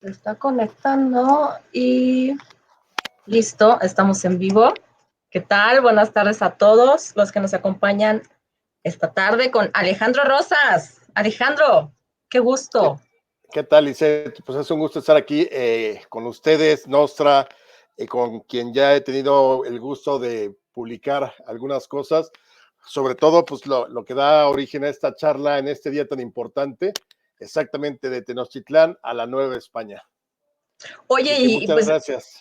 Se está conectando y listo, estamos en vivo. ¿Qué tal? Buenas tardes a todos los que nos acompañan esta tarde con Alejandro Rosas. Alejandro, qué ¿Qué, gusto. qué tal, Lisette? Pues es un gusto estar aquí con ustedes, Nostra, con quien ya he tenido el gusto de publicar algunas cosas, sobre todo pues lo que da origen a esta charla en este día tan importante, exactamente de Tenochtitlán a la Nueva España. Oye, Así que y muchas pues gracias.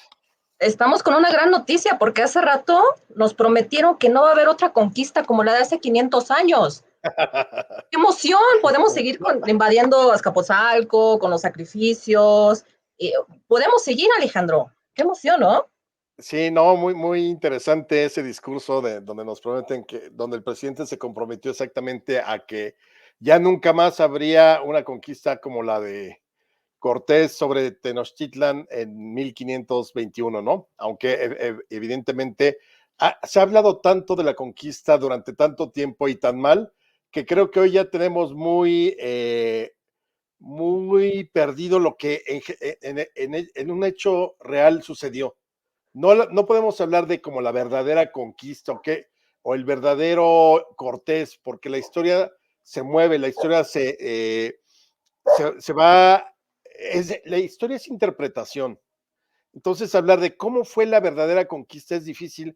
estamos con una gran noticia porque hace rato nos prometieron que no va a haber otra conquista como la de hace 500 años. ¡Qué emoción! Podemos seguir invadiendo Azcapotzalco con los sacrificios. Podemos seguir, Alejandro. ¡Qué emoción!, ¿no? Sí, no, muy interesante ese discurso de donde nos prometen que, donde el presidente se comprometió exactamente a que ya nunca más habría una conquista como la de Cortés sobre Tenochtitlan en 1521, ¿no? Aunque evidentemente se ha hablado tanto de la conquista durante tanto tiempo y tan mal, que creo que hoy ya tenemos muy perdido lo que en un hecho real sucedió. No podemos hablar de como la verdadera conquista o el verdadero Cortés, porque la historia se mueve, la historia se va, la historia es interpretación. Entonces, hablar de cómo fue la verdadera conquista es difícil.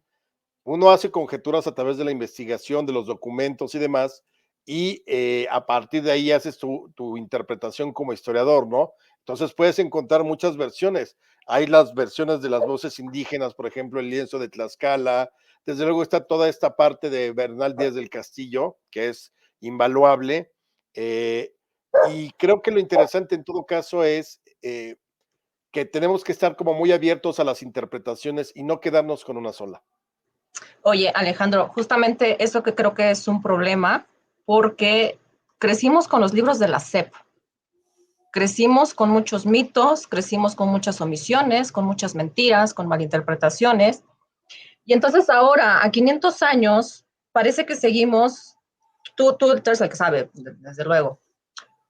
Uno hace conjeturas a través de la investigación, de los documentos y demás, y a partir de ahí haces tu interpretación como historiador, ¿no? Entonces puedes encontrar muchas versiones. Hay las versiones de las voces indígenas, por ejemplo, el lienzo de Tlaxcala. Desde luego está toda esta parte de Bernal Díaz del Castillo, que es invaluable. Eh, y creo que lo interesante en todo caso es que tenemos que estar como muy abiertos a las interpretaciones y no quedarnos con una sola. Oye, Alejandro, justamente eso que creo que es un problema, porque crecimos con los libros de la SEP, crecimos con muchos mitos, crecimos con muchas omisiones, con muchas mentiras, con malinterpretaciones, y entonces ahora, a 500 años, parece que seguimos, tú eres el que sabe, desde luego.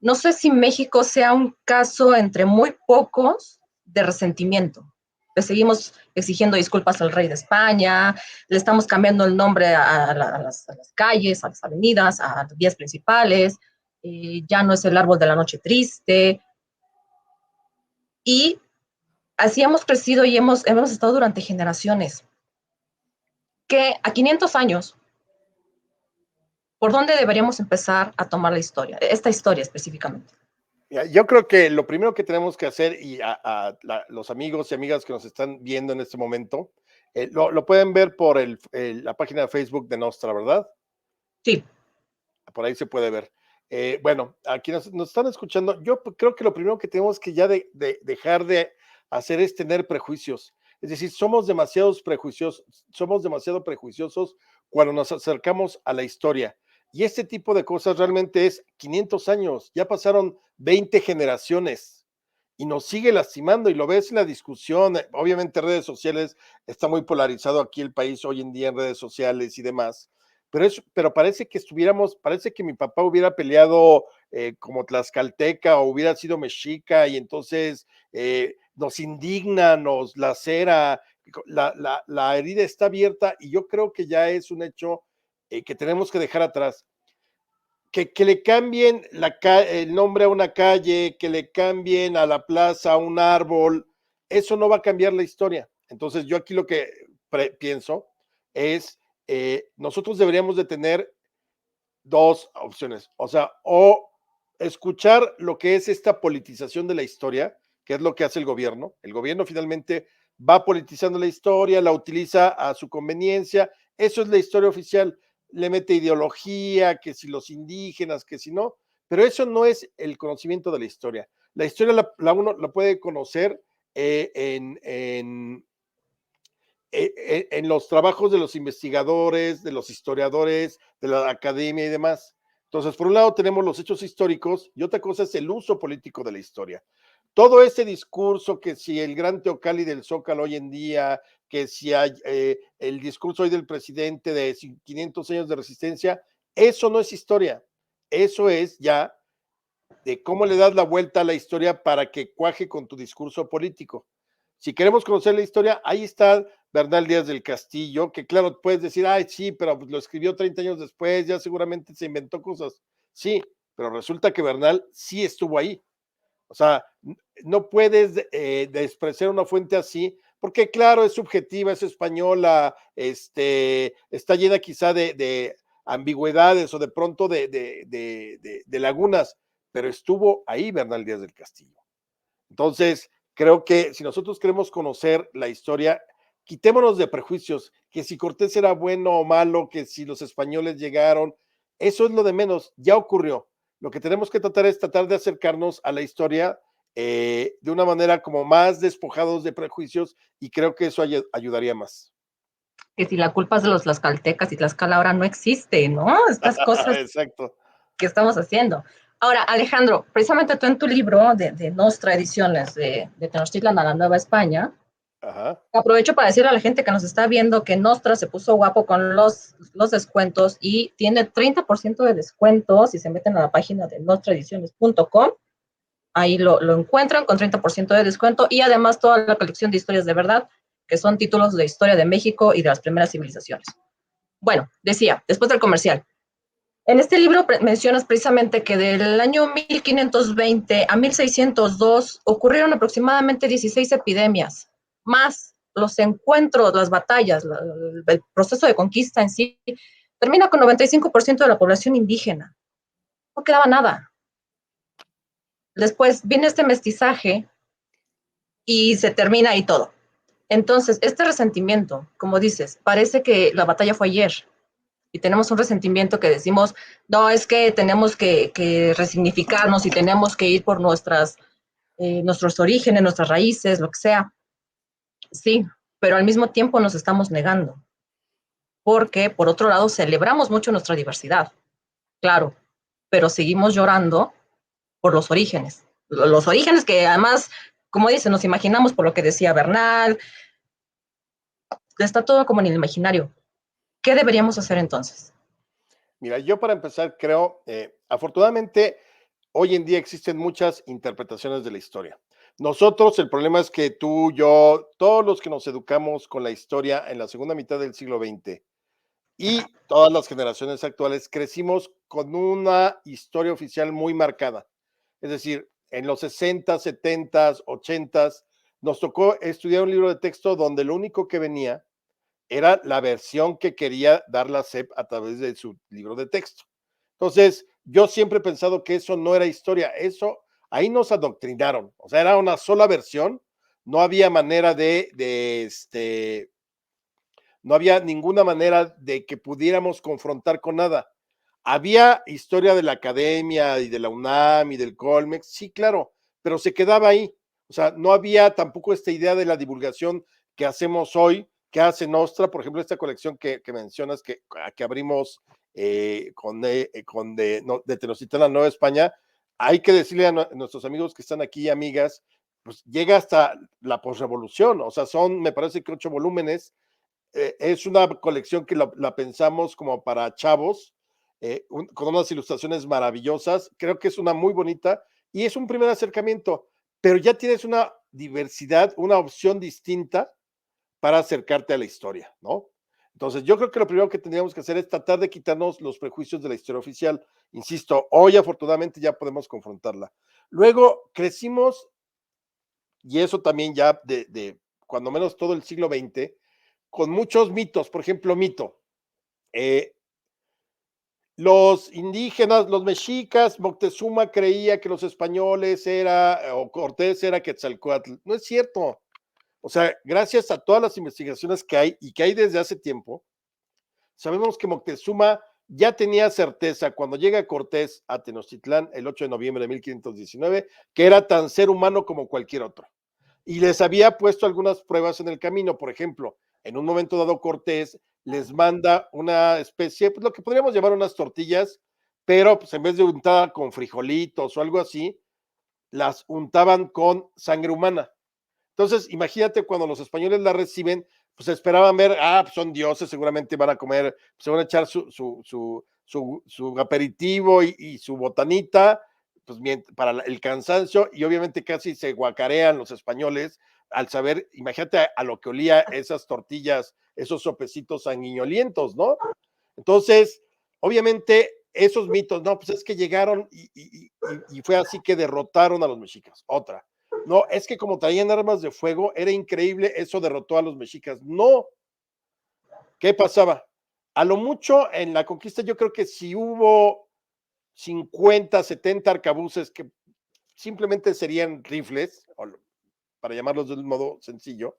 No sé si México sea un caso entre muy pocos de resentimiento. Le seguimos exigiendo disculpas al rey de España, le estamos cambiando el nombre a las calles, a las avenidas, a las vías principales, ya no es el árbol de la noche triste, y así hemos crecido y hemos estado durante generaciones. Que a 500 años, ¿por dónde deberíamos empezar a tomar la historia? Esta historia específicamente. Yo creo que lo primero que tenemos que hacer, y los amigos y amigas que nos están viendo en este momento, lo pueden ver por la página de Facebook de Nostra, ¿verdad? Sí. Por ahí se puede ver. Bueno, aquí nos están escuchando. Yo creo que lo primero que tenemos que ya dejar de hacer es tener prejuicios. Es decir, somos demasiado prejuiciosos cuando nos acercamos a la historia. Y este tipo de cosas realmente es 500 años, ya pasaron 20 generaciones y nos sigue lastimando y lo ves en la discusión. Obviamente redes sociales, está muy polarizado aquí el país hoy en día en redes sociales y demás, pero parece que mi papá hubiera peleado como tlaxcalteca o hubiera sido mexica y entonces nos indigna, nos lacera, la herida está abierta y yo creo que ya es un hecho que tenemos que dejar atrás. Que le cambien el nombre a una calle, que le cambien a la plaza a un árbol, eso no va a cambiar la historia. Entonces yo aquí lo que pienso es, nosotros deberíamos de tener dos opciones, o sea, o escuchar lo que es esta politización de la historia, que es lo que hace el gobierno finalmente va politizando la historia, la utiliza a su conveniencia, eso es la historia oficial, le mete ideología, que si los indígenas, que si no, pero eso no es el conocimiento de la historia uno la puede conocer en los trabajos de los investigadores, de los historiadores, de la academia y demás. Entonces, por un lado tenemos los hechos históricos y otra cosa es el uso político de la historia. Todo ese discurso que si el gran Teocalli del Zócalo hoy en día, que si hay el discurso hoy del presidente de 500 años de resistencia, eso no es historia, eso es ya de cómo le das la vuelta a la historia para que cuaje con tu discurso político. Si queremos conocer la historia, ahí está Bernal Díaz del Castillo, que claro, puedes decir, ay, sí, pero lo escribió 30 años después, ya seguramente se inventó cosas. Sí, pero resulta que Bernal sí estuvo ahí. O sea, no puedes despreciar una fuente así, porque claro, es subjetiva, es española, está llena quizá de ambigüedades o de pronto de lagunas, pero estuvo ahí Bernal Díaz del Castillo. Entonces, creo que si nosotros queremos conocer la historia, quitémonos de prejuicios, que si Cortés era bueno o malo, que si los españoles llegaron, eso es lo de menos, ya ocurrió. Lo que tenemos que tratar es tratar de acercarnos a la historia de una manera como más despojados de prejuicios y creo que eso ayudaría más. Que si la culpa es de los tlaxcaltecas y Tlaxcala ahora no existe, ¿no? Estas cosas Exacto. que estamos haciendo. Ahora, Alejandro, precisamente tú en tu libro de Nostra Ediciones de Tenochtitlan a la Nueva España, Ajá. aprovecho para decirle a la gente que nos está viendo que Nostra se puso guapo con los descuentos y tiene 30% de descuento si se meten a la página de nostraediciones.com. Ahí lo encuentran con 30% de descuento y además toda la colección de historias de verdad, que son títulos de historia de México y de las primeras civilizaciones. Bueno, decía, después del comercial, en este libro mencionas precisamente que del año 1520 a 1602 ocurrieron aproximadamente 16 epidemias, más los encuentros, las batallas, el proceso de conquista en sí, termina con 95% de la población indígena. No quedaba nada. Después viene este mestizaje y se termina ahí todo. Entonces, este resentimiento, como dices, parece que la batalla fue ayer, y tenemos un resentimiento que decimos, no, es que tenemos que resignificarnos y tenemos que ir por nuestros orígenes, nuestras raíces, lo que sea. Sí, pero al mismo tiempo nos estamos negando, porque por otro lado celebramos mucho nuestra diversidad, claro, pero seguimos llorando por los orígenes que además, como dice, nos imaginamos por lo que decía Bernal, está todo como en el imaginario. ¿Qué deberíamos hacer entonces? Mira, yo para empezar creo, afortunadamente, hoy en día existen muchas interpretaciones de la historia. Nosotros, el problema es que tú, yo, todos los que nos educamos con la historia en la segunda mitad del siglo XX y todas las generaciones actuales, crecimos con una historia oficial muy marcada. Es decir, en los 60, 70, 80 nos tocó estudiar un libro de texto donde lo único que venía era la versión que quería dar la SEP a través de su libro de texto. Entonces, yo siempre he pensado que eso no era historia, eso ahí nos adoctrinaron, o sea, era una sola versión, no había manera no había ninguna manera de que pudiéramos confrontar con nada. Había historia de la academia y de la UNAM y del Colmex, sí, claro, pero se quedaba ahí. O sea, no había tampoco esta idea de la divulgación que hacemos hoy, que hace Nostra, por ejemplo, esta colección que mencionas que abrimos de Tenochtitlan a Nueva España. Hay que decirle a nuestros amigos que están aquí, amigas, pues llega hasta la posrevolución, o sea, son, me parece que 8 volúmenes, es una colección que la pensamos como para chavos, con unas ilustraciones maravillosas, creo que es una muy bonita y es un primer acercamiento, pero ya tienes una diversidad, una opción distinta para acercarte a la historia, ¿no? Entonces, yo creo que lo primero que tendríamos que hacer es tratar de quitarnos los prejuicios de la historia oficial. Insisto, hoy afortunadamente ya podemos confrontarla. Luego crecimos, y eso también ya de cuando menos todo el siglo XX, con muchos mitos. Por ejemplo, mito, eh, los indígenas, los mexicas, Moctezuma creía que los españoles o Cortés era Quetzalcóatl. No es cierto. O sea, gracias a todas las investigaciones que hay y que hay desde hace tiempo, sabemos que Moctezuma ya tenía certeza cuando llega Cortés a Tenochtitlán el 8 de noviembre de 1519, que era tan ser humano como cualquier otro. Y les había puesto algunas pruebas en el camino. Por ejemplo, en un momento dado Cortés les manda una especie, pues lo que podríamos llamar unas tortillas, pero pues en vez de untar con frijolitos o algo así, las untaban con sangre humana. Entonces, imagínate cuando los españoles la reciben, pues esperaban ver, pues son dioses, seguramente van a comer, se van a echar su aperitivo y su botanita, pues, para el cansancio, y obviamente casi se guacarean los españoles al saber, imagínate a lo que olía esas tortillas, esos sopecitos sanguinolientos, ¿no? Entonces, obviamente, esos mitos, no, pues es que llegaron y fue así que derrotaron a los mexicas. Otra, no, es que como traían armas de fuego, era increíble, eso derrotó a los mexicas. No, ¿qué pasaba? A lo mucho en la conquista, yo creo que si hubo 50, 70 arcabuces que simplemente serían rifles, para llamarlos de un modo sencillo,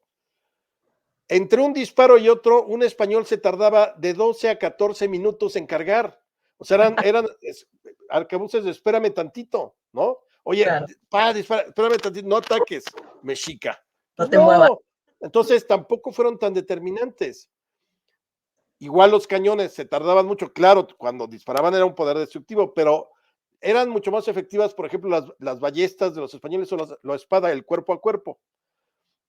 entre un disparo y otro, un español se tardaba de 12 a 14 minutos en cargar. O sea, eran arcabuces de espérame tantito, ¿no? Oye, Claro, dispara, espérame tantito, no ataques, mexica. no Pues te muevas. no, entonces tampoco fueron tan determinantes. Igual los cañones se tardaban mucho, claro, cuando disparaban era un poder destructivo, pero eran mucho más efectivas, por ejemplo, las ballestas de los españoles o la espada, el cuerpo a cuerpo.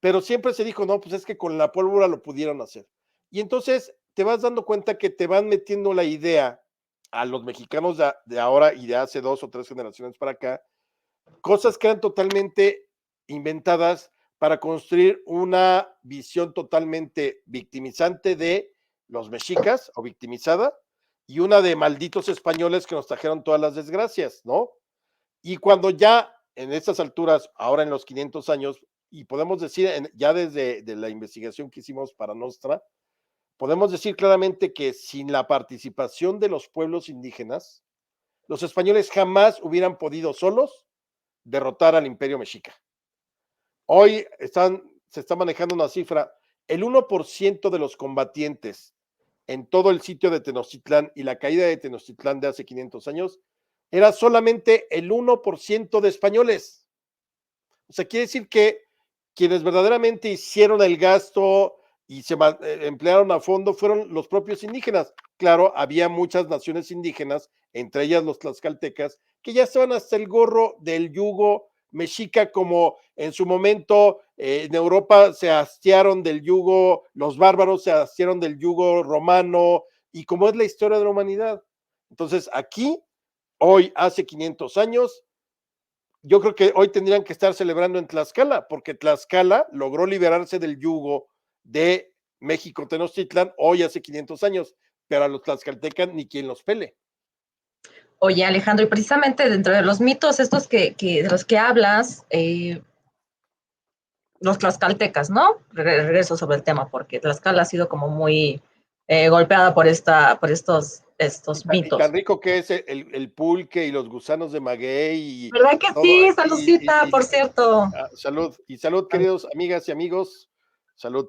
Pero siempre se dijo, no, pues es que con la pólvora lo pudieron hacer. Y entonces te vas dando cuenta que te van metiendo la idea a los mexicanos de ahora y de hace 2 o 3 generaciones para acá, cosas que eran totalmente inventadas para construir una visión totalmente victimizante de los mexicas o victimizada y una de malditos españoles que nos trajeron todas las desgracias, ¿no? Y cuando ya en estas alturas, ahora en los 500 años, y podemos decir ya desde la investigación que hicimos para Nostra, podemos decir claramente que sin la participación de los pueblos indígenas, los españoles jamás hubieran podido solos derrotar al imperio mexica. Hoy se está manejando una cifra, el 1% de los combatientes en todo el sitio de Tenochtitlán y la caída de Tenochtitlán de hace 500 años, era solamente el 1% de españoles. O sea, quiere decir que quienes verdaderamente hicieron el gasto y se emplearon a fondo fueron los propios indígenas. Claro, había muchas naciones indígenas, entre ellas los tlaxcaltecas, que ya estaban hasta el gorro del yugo mexica, como en su momento en Europa se hastiaron del yugo, los bárbaros se hastiaron del yugo romano, y como es la historia de la humanidad. Entonces, aquí, hoy, hace 500 años, yo creo que hoy tendrían que estar celebrando en Tlaxcala, porque Tlaxcala logró liberarse del yugo de México Tenochtitlán hoy hace 500 años, pero a los tlaxcaltecas ni quien los pele. Oye, Alejandro, y precisamente dentro de los mitos estos de los que hablas, los tlaxcaltecas, ¿no? Regreso sobre el tema, porque Tlaxcala ha sido como muy golpeada por estos Y tan mitos. rico que es el pulque y los gusanos de maguey y ¿Verdad que todo. sí? Saludcita, por cierto. Salud, y salud, queridos amigas y amigos, salud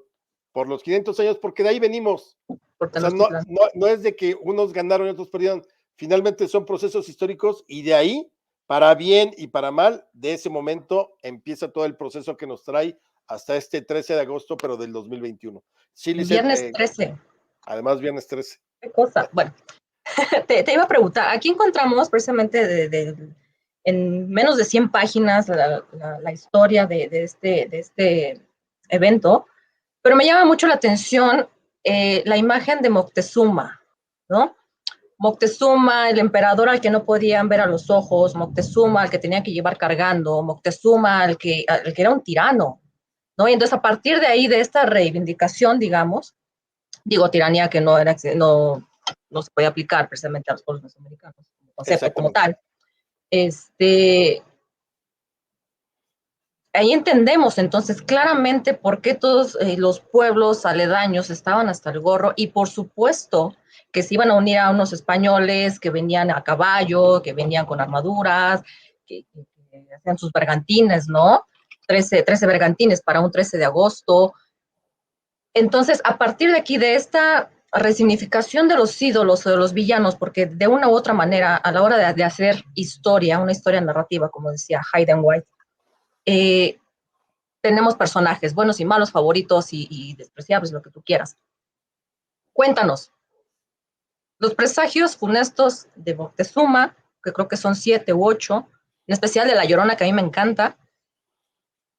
por los 500 años, porque de ahí venimos. Por O sea, no, Tenochtitlán. no, no es de que unos ganaron y otros perdieron, finalmente son procesos históricos y de ahí, para bien y para mal, de ese momento empieza todo el proceso que nos trae hasta este 13 de agosto, pero del 2021. Sí, El Lizeth, viernes 13. además viernes 13. ¿Qué cosa? Bueno, te iba a preguntar, aquí encontramos precisamente en menos de 100 páginas la historia de este evento, pero me llama mucho la atención la imagen de Moctezuma, ¿no? Moctezuma, el emperador al que no podían ver a los ojos, Moctezuma, al que tenían que llevar cargando, Moctezuma, al que era un tirano, ¿no? Y entonces a partir de ahí, de esta reivindicación, digamos, digo tiranía que no se puede aplicar precisamente a los pueblos mesoamericanos, como concepto como Exactamente. tal. Este, ahí entendemos entonces claramente por qué todos los pueblos aledaños estaban hasta el gorro y por supuesto que se iban a unir a unos españoles que venían a caballo, que venían con armaduras, que hacían sus bergantines, ¿no? 13 bergantines para un 13 de agosto. Entonces, a partir de aquí, de esta resignificación de los ídolos o de los villanos, porque de una u otra manera, a la hora de hacer historia, una historia narrativa, como decía Hayden White, eh, tenemos personajes buenos y malos, favoritos y despreciables, lo que tú quieras. Cuéntanos, los presagios funestos de Moctezuma, que creo que son 7 u 8, en especial de La Llorona, que a mí me encanta,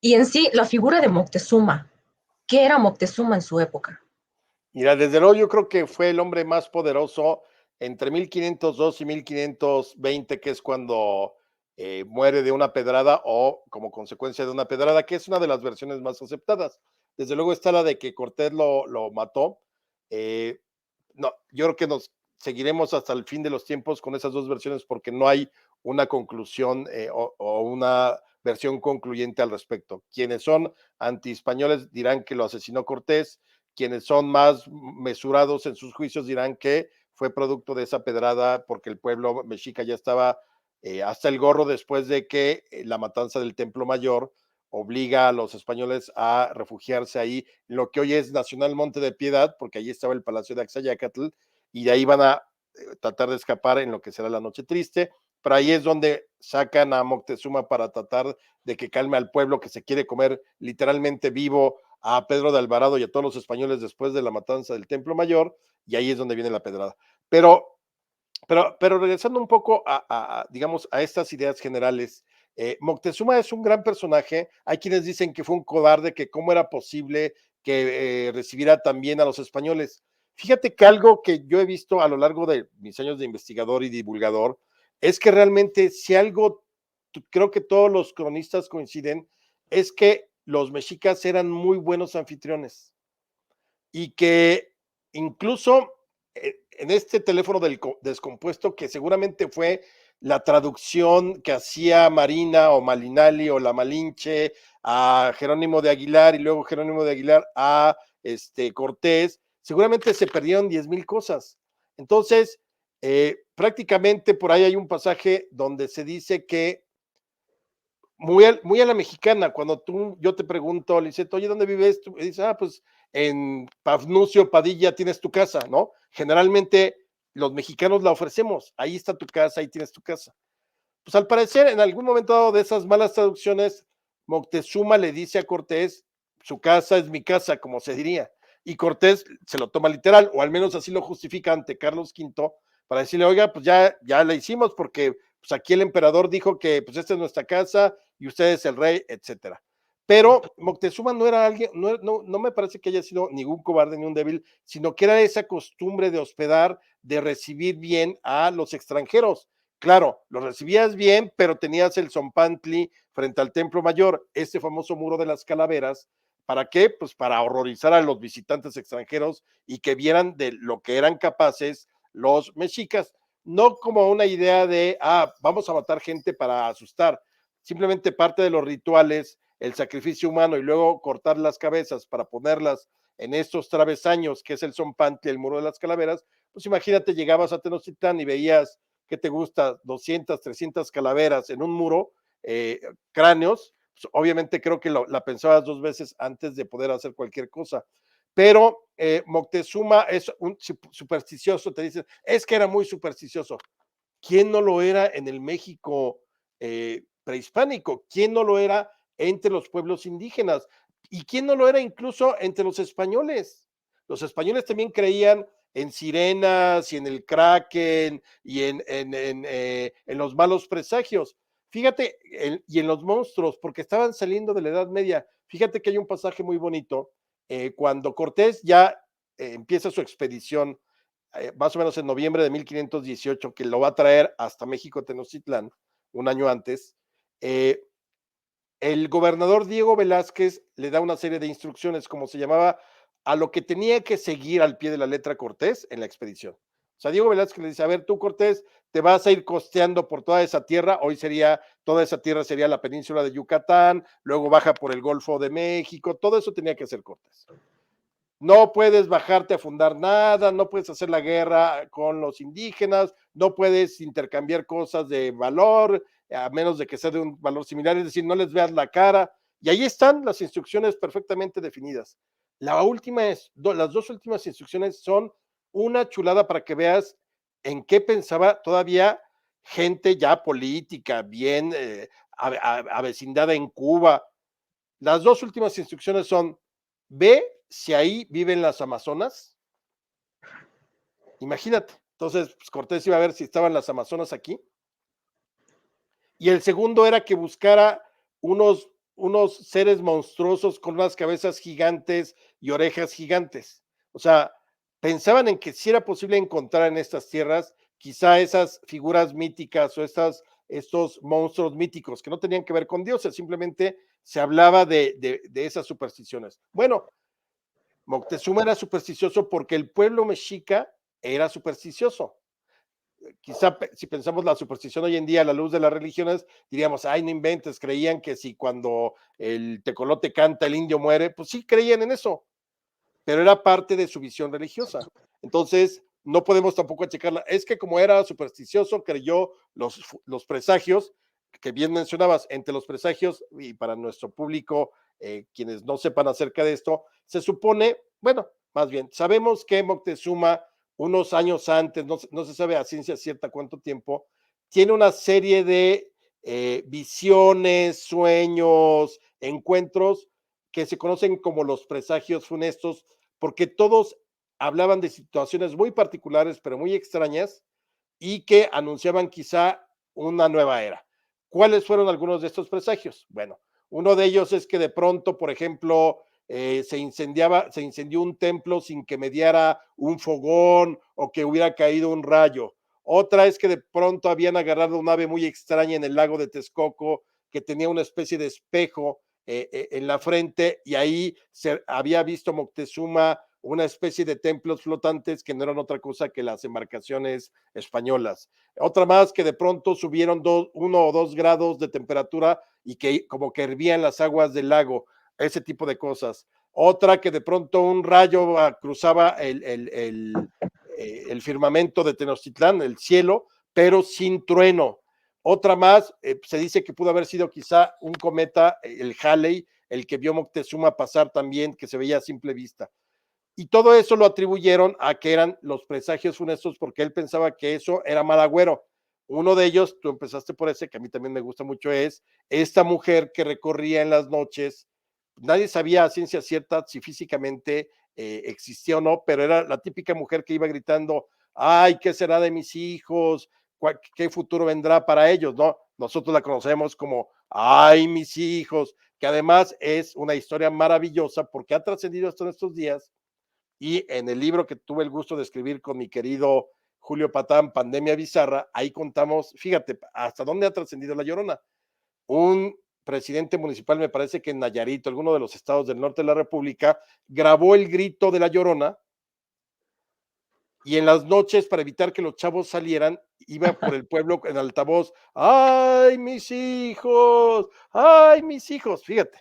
y en sí la figura de Moctezuma. ¿Qué era Moctezuma en su época? Mira, desde luego yo creo que fue el hombre más poderoso entre 1502 y 1520, que es cuando muere de una pedrada o como consecuencia de una pedrada, que es una de las versiones más aceptadas. Desde luego está la de que Cortés lo mató. No, yo creo que nos seguiremos hasta el fin de los tiempos con esas dos versiones porque no hay una conclusión o una versión concluyente al respecto. Quienes son antiespañoles dirán que lo asesinó Cortés, quienes son más mesurados en sus juicios dirán que fue producto de esa pedrada porque el pueblo mexica ya estaba hasta el gorro después de que la matanza del Templo Mayor obliga a los españoles a refugiarse ahí, lo que hoy es Nacional Monte de Piedad, porque allí estaba el Palacio de Axayacatl, y de ahí van a tratar de escapar en lo que será la Noche Triste, pero ahí es donde sacan a Moctezuma para tratar de que calme al pueblo que se quiere comer literalmente vivo a Pedro de Alvarado y a todos los españoles después de la matanza del Templo Mayor, y ahí es donde viene la pedrada. Pero regresando un poco digamos, a estas ideas generales, Moctezuma es un gran personaje. Hay quienes dicen que fue un cobarde, que cómo era posible que recibiera también a los españoles. Fíjate que algo que yo he visto a lo largo de mis años de investigador y divulgador es que realmente si algo, creo que todos los cronistas coinciden, es que los mexicas eran muy buenos anfitriones y que incluso en este teléfono del descompuesto, que seguramente fue la traducción que hacía Marina o Malinali o la Malinche a Jerónimo de Aguilar y luego Jerónimo de Aguilar a Cortés, seguramente se perdieron 10,000 cosas. Entonces, prácticamente por ahí hay un pasaje donde se dice que muy a la mexicana, cuando yo te pregunto, Lisette, oye, ¿dónde vives tú? Y dices, pues en Pafnucio Padilla tienes tu casa, ¿no? Generalmente los mexicanos la ofrecemos, ahí está tu casa, ahí tienes tu casa. Pues al parecer, en algún momento dado de esas malas traducciones, Moctezuma le dice a Cortés, su casa es mi casa, como se diría, y Cortés se lo toma literal, o al menos así lo justifica ante Carlos V, para decirle, oiga, pues ya la hicimos, porque pues aquí el emperador dijo que pues esta es nuestra casa y usted es el rey, etcétera. Pero Moctezuma no era alguien, no me parece que haya sido ningún cobarde ni un débil, sino que era esa costumbre de hospedar, de recibir bien a los extranjeros. Claro, lo recibías bien, pero tenías el Zompantli frente al Templo Mayor, este famoso muro de las calaveras. ¿Para qué? Pues para horrorizar a los visitantes extranjeros y que vieran de lo que eran capaces los mexicas. No como una idea de, vamos a matar gente para asustar. Simplemente parte de los rituales, el sacrificio humano y luego cortar las cabezas para ponerlas en estos travesaños, que es el Zompantli, el muro de las calaveras. Pues imagínate, llegabas a Tenochtitlán y veías, ¿qué te gusta? 200, 300 calaveras en un muro, cráneos. Pues obviamente creo que la pensabas dos veces antes de poder hacer cualquier cosa. Pero Moctezuma es un supersticioso, te dicen, es que era muy supersticioso. ¿Quién no lo era en el México prehispánico? ¿Quién no lo era entre los pueblos indígenas? ¿Y quién no lo era incluso entre los españoles? Los españoles también creían en sirenas y en el kraken y en los malos presagios. Fíjate, y en los monstruos, porque estaban saliendo de la Edad Media. Fíjate que hay un pasaje muy bonito. Cuando Cortés ya empieza su expedición más o menos en noviembre de 1518, que lo va a traer hasta México Tenochtitlán, un año antes, el gobernador Diego Velázquez le da una serie de instrucciones, como se llamaba, a lo que tenía que seguir al pie de la letra Cortés en la expedición. O sea, Diego Velázquez le dice, a ver, tú Cortés, te vas a ir costeando por toda esa tierra, toda esa tierra sería la península de Yucatán, luego baja por el Golfo de México, todo eso tenía que hacer Cortés. No puedes bajarte a fundar nada, no puedes hacer la guerra con los indígenas, no puedes intercambiar cosas de valor, a menos de que sea de un valor similar, es decir, no les veas la cara. Y ahí están las instrucciones perfectamente definidas. Las dos últimas instrucciones son una chulada para que veas en qué pensaba todavía gente ya política, bien avecindada en Cuba. Las dos últimas instrucciones son: ve si ahí viven las amazonas. Imagínate. Entonces, pues Cortés iba a ver si estaban las amazonas aquí. Y el segundo era que buscara unos seres monstruosos con unas cabezas gigantes y orejas gigantes. O sea, pensaban en que si era posible encontrar en estas tierras quizá esas figuras míticas o estas estos monstruos míticos que no tenían que ver con dioses, simplemente se hablaba de esas supersticiones. Bueno, Moctezuma era supersticioso porque el pueblo mexica era supersticioso. Quizá si pensamos la superstición hoy en día a la luz de las religiones, diríamos, ay, no inventes, creían que si cuando el tecolote canta el indio muere, pues sí creían en eso, pero era parte de su visión religiosa. Entonces, no podemos tampoco checarla. Es que como era supersticioso, creyó los presagios, que bien mencionabas, entre los presagios, y para nuestro público, quienes no sepan acerca de esto, se supone, bueno, más bien, sabemos que Moctezuma, unos años antes, no se sabe a ciencia cierta cuánto tiempo, tiene una serie de visiones, sueños, encuentros que se conocen como los presagios funestos, porque todos hablaban de situaciones muy particulares, pero muy extrañas, y que anunciaban quizá una nueva era. ¿Cuáles fueron algunos de estos presagios? Bueno, uno de ellos es que de pronto, por ejemplo, se incendió un templo sin que mediara un fogón o que hubiera caído un rayo. Otra es que de pronto habían agarrado un ave muy extraña en el lago de Texcoco que tenía una especie de espejo en la frente y ahí se había visto Moctezuma una especie de templos flotantes que no eran otra cosa que las embarcaciones españolas. Otra más que de pronto subieron 1 o 2 grados de temperatura y que como que hervían las aguas del lago, ese tipo de cosas. Otra que de pronto un rayo cruzaba el firmamento de Tenochtitlán, el cielo, pero sin trueno. Otra más, se dice que pudo haber sido quizá un cometa, el Halley, el que vio Moctezuma pasar también, que se veía a simple vista. Y todo eso lo atribuyeron a que eran los presagios funestos porque él pensaba que eso era mal agüero. Uno de ellos, tú empezaste por ese, que a mí también me gusta mucho, es esta mujer que recorría en las noches. Nadie sabía a ciencia cierta si físicamente existía o no, pero era la típica mujer que iba gritando, ay, ¿qué será de mis hijos? ¿Qué futuro vendrá para ellos? ¿No? Nosotros la conocemos como, ay, mis hijos, que además es una historia maravillosa porque ha trascendido hasta estos días y en el libro que tuve el gusto de escribir con mi querido Julio Patán, Pandemia Bizarra, ahí contamos, fíjate, hasta dónde ha trascendido La Llorona. Un presidente municipal, me parece que en Nayarit, alguno de los estados del norte de la República, grabó el grito de La Llorona y en las noches, para evitar que los chavos salieran, iba por el pueblo en altavoz, ¡ay, mis hijos! ¡Ay, mis hijos! Fíjate,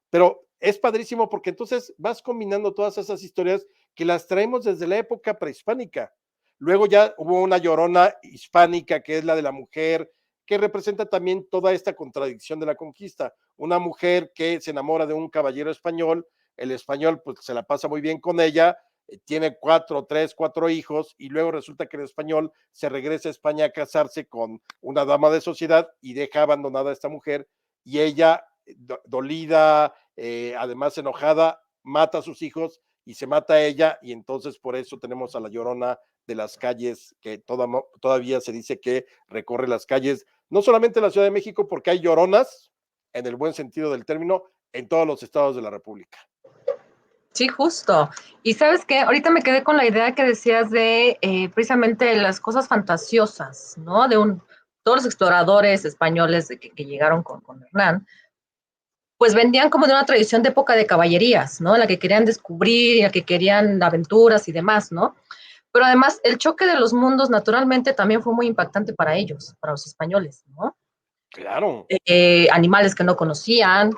pero es padrísimo porque entonces vas combinando todas esas historias que las traemos desde la época prehispánica. Luego ya hubo una Llorona hispánica, que es la de la mujer, que representa también toda esta contradicción de la conquista. Una mujer que se enamora de un caballero español, el español pues se la pasa muy bien con ella, tiene 4 hijos, y luego resulta que el español se regresa a España a casarse con una dama de sociedad y deja abandonada a esta mujer, y ella dolida, además enojada, mata a sus hijos y se mata a ella, y entonces por eso tenemos a la Llorona de las calles, que todavía se dice que recorre las calles, no solamente en la Ciudad de México, porque hay lloronas, en el buen sentido del término, en todos los estados de la República. Sí, justo. Y sabes qué, ahorita me quedé con la idea que decías de precisamente las cosas fantasiosas, ¿no? Todos los exploradores españoles que llegaron con Hernán, pues vendían como de una tradición de época de caballerías, ¿no? En la que querían descubrir, en la que querían aventuras y demás, ¿no? Pero además el choque de los mundos naturalmente también fue muy impactante para ellos, para los españoles, ¿no? Claro. Animales que no conocían,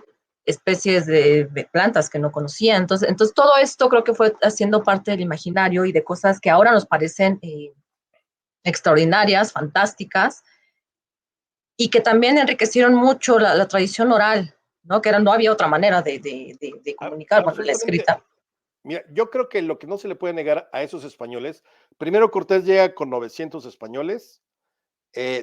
especies de plantas que no conocían. Entonces, todo esto creo que fue haciendo parte del imaginario y de cosas que ahora nos parecen extraordinarias, fantásticas, y que también enriquecieron mucho la tradición oral, ¿no? Que no había otra manera de comunicar, bueno, la Absolutamente. escrita. Mira, yo creo que lo que no se le puede negar a esos españoles, primero Cortés llega con 900 españoles,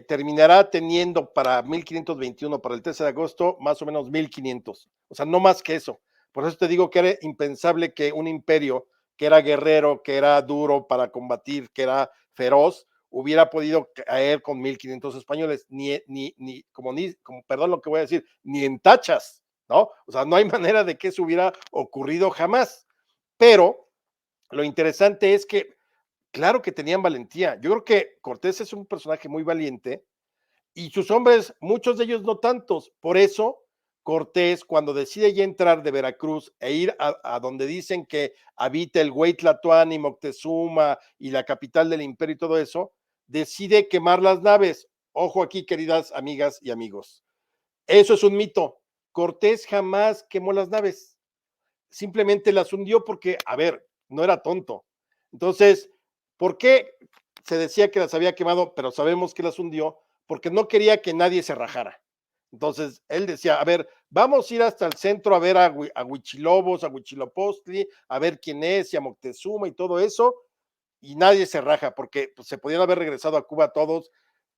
terminará teniendo para 1521, para el 13 de agosto, más o menos 1500, o sea, no más que eso. Por eso te digo que era impensable que un imperio que era guerrero, que era duro para combatir, que era feroz, hubiera podido caer con 1500 españoles, perdón lo que voy a decir, ni en tachas, ¿no? O sea, no hay manera de que eso hubiera ocurrido jamás. Pero lo interesante es que claro que tenían valentía. Yo creo que Cortés es un personaje muy valiente y sus hombres, muchos de ellos no tantos. Por eso, Cortés, cuando decide ya entrar de Veracruz e ir a donde dicen que habita el Güey Tlatoani y Moctezuma y la capital del imperio y todo eso, decide quemar las naves. Ojo aquí, queridas amigas y amigos. Eso es un mito. Cortés jamás quemó las naves. Simplemente las hundió porque, a ver, no era tonto. Entonces, ¿por qué se decía que las había quemado, pero sabemos que las hundió? Porque no quería que nadie se rajara. Entonces, él decía, a ver, vamos a ir hasta el centro a ver a Huichilobos, a Huichilopostli, a ver quién es, y a Moctezuma y todo eso, y nadie se raja, porque pues, se podían haber regresado a Cuba todos.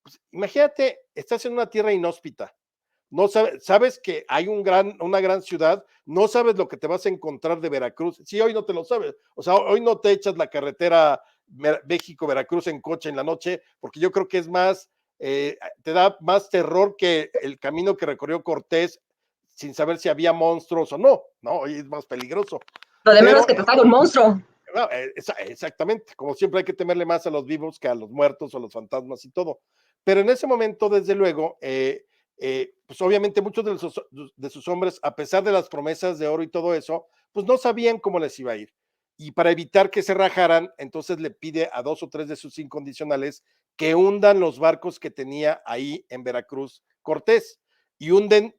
Pues, imagínate, estás en una tierra inhóspita, no sabes que hay una gran ciudad, no sabes lo que te vas a encontrar de Veracruz. Sí, hoy no te lo sabes. O sea, hoy no te echas la carretera México-Veracruz en coche en la noche, porque yo creo que es más, te da más terror que el camino que recorrió Cortés sin saber si había monstruos o no. No, hoy es más peligroso. Lo de menos Pero que te salga un monstruo. no, exactamente, como siempre hay que temerle más a los vivos que a los muertos o a los fantasmas y todo. Pero en ese momento, desde luego, pues obviamente muchos de sus hombres, a pesar de las promesas de oro y todo eso, pues no sabían cómo les iba a ir. Y para evitar que se rajaran, entonces le pide a 2 o 3 de sus incondicionales que hundan los barcos que tenía ahí en Veracruz Cortés. Y hunden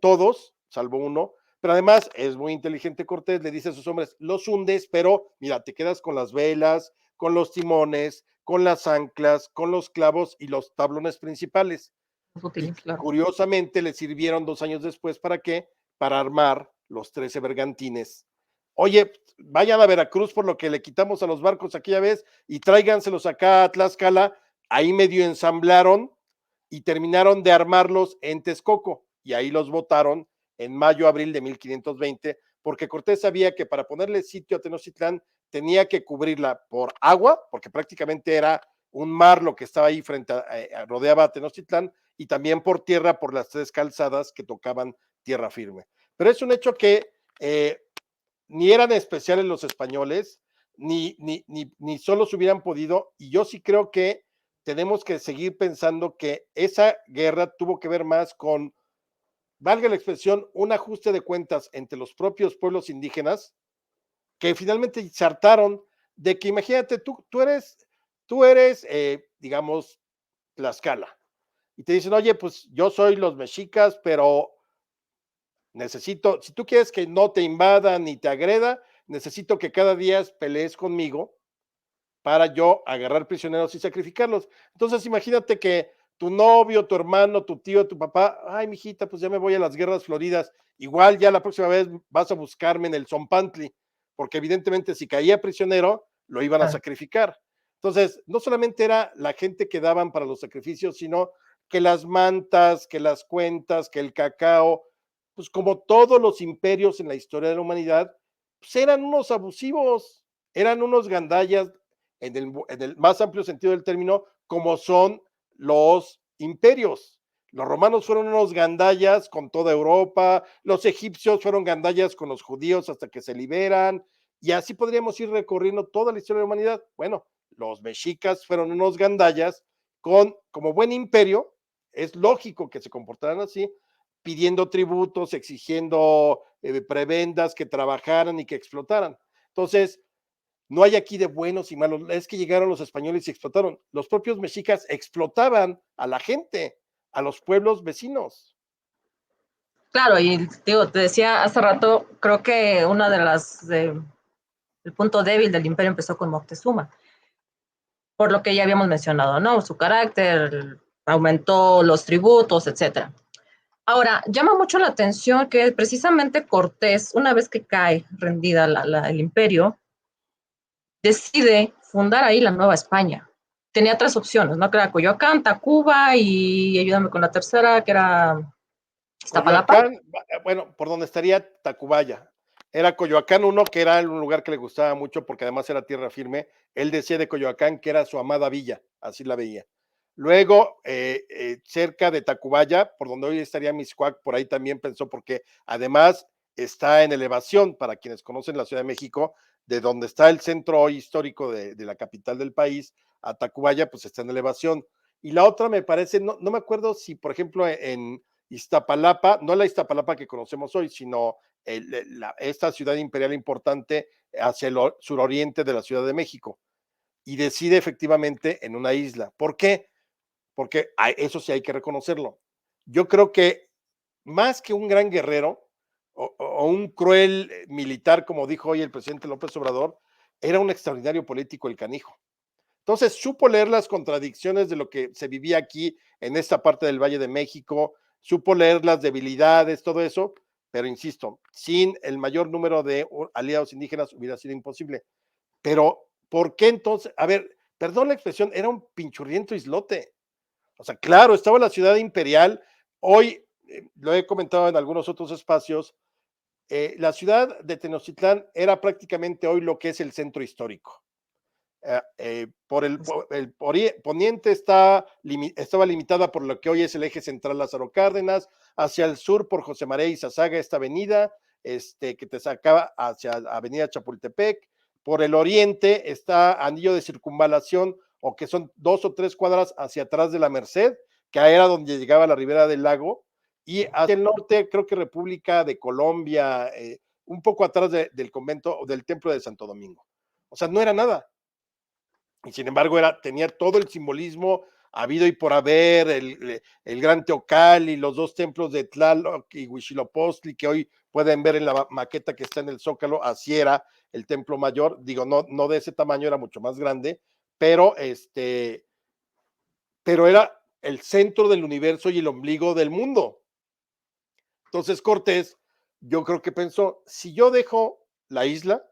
todos, salvo uno, pero además es muy inteligente Cortés, le dice a sus hombres, los hundes, pero mira, te quedas con las velas, con los timones, con las anclas, con los clavos y los tablones principales. Y Útiles, claro. curiosamente le sirvieron 2 años después, ¿para qué? Para armar los 13 bergantines. Oye, vayan a Veracruz por lo que le quitamos a los barcos aquella vez y tráiganselos acá a Tlaxcala, ahí medio ensamblaron y terminaron de armarlos en Texcoco y ahí los votaron en mayo, abril de 1520, porque Cortés sabía que para ponerle sitio a Tenochtitlán tenía que cubrirla por agua, porque prácticamente era un mar lo que estaba ahí rodeaba a Tenochtitlán, y también por tierra por las 3 calzadas que tocaban tierra firme. Pero es un hecho que ni eran especiales los españoles, ni solo se hubieran podido, y yo sí creo que tenemos que seguir pensando que esa guerra tuvo que ver más con, valga la expresión, un ajuste de cuentas entre los propios pueblos indígenas, que finalmente se hartaron de que, imagínate, tú eres digamos, Tlaxcala, y te dicen, oye, pues yo soy los mexicas, pero necesito, si tú quieres que no te invada ni te agreda, necesito que cada día pelees conmigo para yo agarrar prisioneros y sacrificarlos. Entonces, imagínate que tu novio, tu hermano, tu tío, tu papá, ay, mijita, pues ya me voy a las guerras floridas. Igual ya la próxima vez vas a buscarme en el Zompantli, porque evidentemente si caía prisionero, lo iban a sacrificar. Entonces, no solamente era la gente que daban para los sacrificios, sino que las mantas, que las cuentas, que el cacao, pues como todos los imperios en la historia de la humanidad, pues eran unos abusivos, eran unos gandallas en el más amplio sentido del término, como son los imperios. Los romanos fueron unos gandallas con toda Europa, los egipcios fueron gandallas con los judíos hasta que se liberan, y así podríamos ir recorriendo toda la historia de la humanidad. Bueno, los mexicas fueron unos gandallas como buen imperio, es lógico que se comportaran así, pidiendo tributos, exigiendo prebendas, que trabajaran y que explotaran. Entonces, no hay aquí de buenos y malos, es que llegaron los españoles y explotaron. Los propios mexicas explotaban a la gente, a los pueblos vecinos. Claro, y digo, te decía hace rato, creo que una de el punto débil del imperio empezó con Moctezuma, por lo que ya habíamos mencionado, ¿no? Su carácter, aumentó los tributos, etcétera. Ahora, llama mucho la atención que precisamente Cortés, una vez que cae rendida el imperio, decide fundar ahí la Nueva España. Tenía 3 opciones, ¿no? Que era Coyoacán, Tacuba y ayúdame con la tercera, que era Iztapalapa. Coyoacán, bueno, por donde estaría Tacubaya. Era Coyoacán uno, que era un lugar que le gustaba mucho porque además era tierra firme. Él decía de Coyoacán que era su amada villa, así la veía. Luego, cerca de Tacubaya, por donde hoy estaría Mixcoac, por ahí también pensó, porque además está en elevación, para quienes conocen la Ciudad de México, de donde está el centro hoy histórico de la capital del país, a Tacubaya, pues está en elevación. y la otra me parece, no me acuerdo si, por ejemplo, en Iztapalapa, no la Iztapalapa que conocemos hoy, sino esta ciudad imperial importante hacia el suroriente de la Ciudad de México, y decide efectivamente en una isla. ¿Por qué? Porque eso sí hay que reconocerlo. Yo creo que más que un gran guerrero o un cruel militar, como dijo hoy el presidente López Obrador, era un extraordinario político el canijo. Entonces supo leer las contradicciones de lo que se vivía aquí en esta parte del Valle de México, supo leer las debilidades, todo eso, pero insisto, sin el mayor número de aliados indígenas hubiera sido imposible. Pero, ¿por qué entonces? A ver, perdón la expresión, era un pinchurriento islote. O sea, claro, estaba la ciudad imperial. Hoy, lo he comentado en algunos otros espacios, la ciudad de Tenochtitlán era prácticamente hoy lo que es el centro histórico. Por el poniente estaba limitada por lo que hoy es el eje central Lázaro Cárdenas, hacia el sur por José María Izazaga, esta avenida, que te sacaba hacia Avenida Chapultepec. Por el oriente está Anillo de Circunvalación, o que son 2 o 3 cuadras hacia atrás de la Merced, que era donde llegaba la ribera del lago, y hacia el norte creo que República de Colombia, un poco atrás del convento o del templo de Santo Domingo. O sea, no era nada. Y sin embargo tenía todo el simbolismo habido y por haber, el gran Teocal y los 2 templos de Tlaloc y Huitzilopochtli que hoy pueden ver en la maqueta que está en el Zócalo. Así era el templo mayor, digo, no de ese tamaño, era mucho más grande, pero era el centro del universo y el ombligo del mundo. Entonces Cortés, yo creo que pensó, si yo dejo la isla,